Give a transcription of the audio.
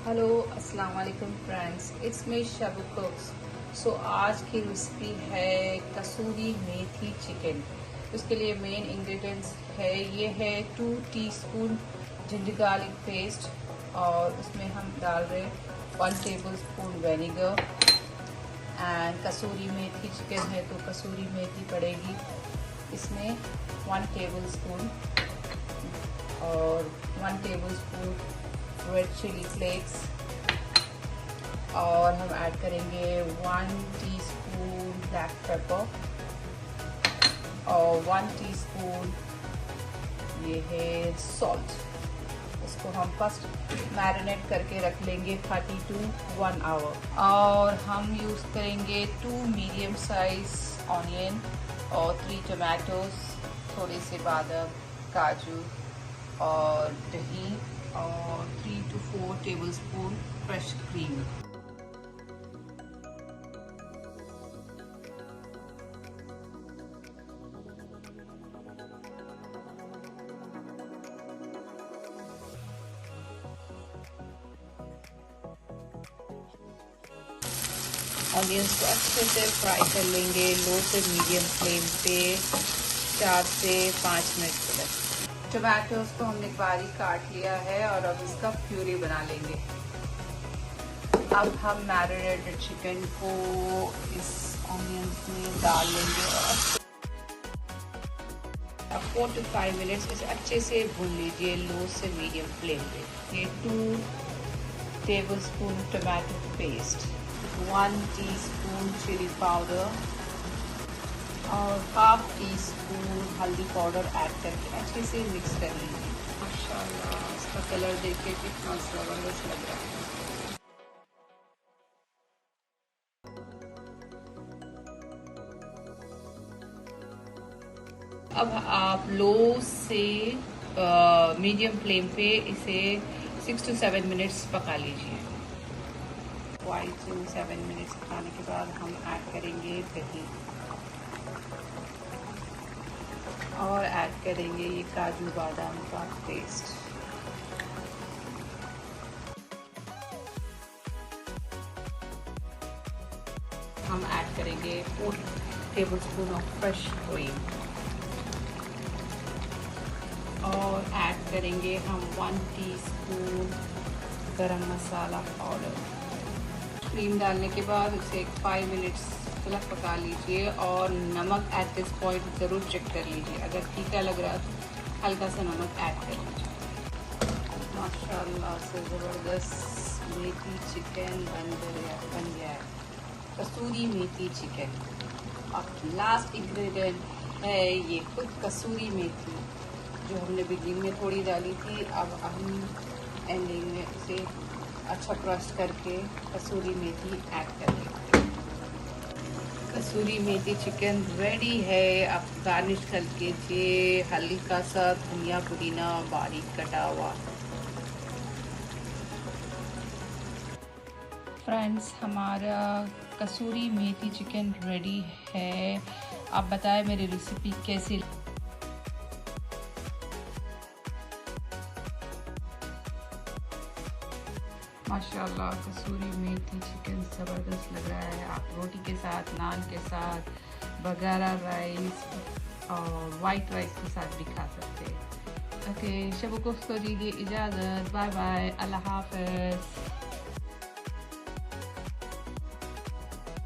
Hello अस्सलाम वालेकुम friends, it's me Shibu कुक्स। सो आज की रेसिपी है कसूरी मेथी चिकन। उसके लिए मेन इंग्रेडिएंट्स है, ये है 2 टीस्पून जिंजर गार्लिक पेस्ट और उसमें हम डाल रहे 1 tablespoon vinegar. And kasuri methi chicken है तो कसूरी मेथी पड़ेगी इसमें 1 टेबलस्पून और 1 टेबलस्पून रेड चिली फ्लेक्स और हम ऐड करेंगे 1 टीस्पून ब्लैक पेपर और 1 टीस्पून ये है सॉल्ट। इसको हम फर्स्ट मैरिनेट करके रख लेंगे 30 to 1 आवर। और हम यूज़ करेंगे 2 मीडियम साइज ऑनियन और 3 टमाटोज, थोड़े से बादाम, काजू और दही और 3 to 4 tablespoon fresh cream. Onions को अच्छे से फ्राई कर लेंगे लो से मीडियम फ्लेम पे 4 से 5 मिनट तक। टमाटोज को हमने बारीक काट लिया है और अब इसका प्यूरी बना लेंगे। अब हम मैरिनेटेड चिकन को इस ऑनियंस में डाल लेंगे और अब 4 to 5 मिनट्स इसे अच्छे से भून लीजिए लो से मीडियम फ्लेम पे। ये 2 tablespoon tomato paste, 1 teaspoon chili powder और ½ टीस्पून हल्दी पाउडर ऐड करके अच्छे से मिक्स कर लीजिए। माशाल्लाह इसका कलर देख के कितना ज़बरदस्त लग रहा है। अब आप लो से मीडियम फ्लेम पे इसे 6 to 7 मिनट्स पका लीजिए। 5 to 7 मिनट्स पकाने के बाद हम ऐड करेंगे दही और ऐड करेंगे ये काजू बादाम का पेस्ट। हम ऐड करेंगे 4 टेबलस्पून ऑफ फ्रेश क्रीम और ऐड करेंगे हम 1 टीस्पून गरम मसाला पाउडर। क्रीम डालने के बाद उसे 5 मिनट्स तक पका लीजिए और नमक एट दिस पॉइंट ज़रूर चेक कर लीजिए, अगर तीखा लग रहा है तो हल्का सा नमक ऐड कर लीजिए। माशाल्लाह से ज़बरदस्त मेथी चिकन बन गया है, कसूरी मेथी चिकन। अब लास्ट इंग्रेडिएंट है ये खुद कसूरी मेथी जो हमने बिगिनिंग में थोड़ी डाली थी। अब हम एंडिंग में इसे अच्छा क्रश करके कसूरी मेथी ऐड करेंगे। कसूरी मेथी चिकन रेडी है। आप गार्निश कर लीजिए हल्का सा धनिया पुदीना बारीक कटा हुआ। फ्रेंड्स हमारा कसूरी मेथी चिकन रेडी है। आप बताएं मेरी रेसिपी कैसी। माशाल्लाह कसूरी मेथी चिकन ज़बरदस्त लग रहा है। आप रोटी के साथ, नान के साथ, बगारा राइस और वाइट राइस के साथ भी खा सकते हैं। ओके, शबू को दीजिए इजाज़त। बाय बाय, अल्लाह हाफ़िज़।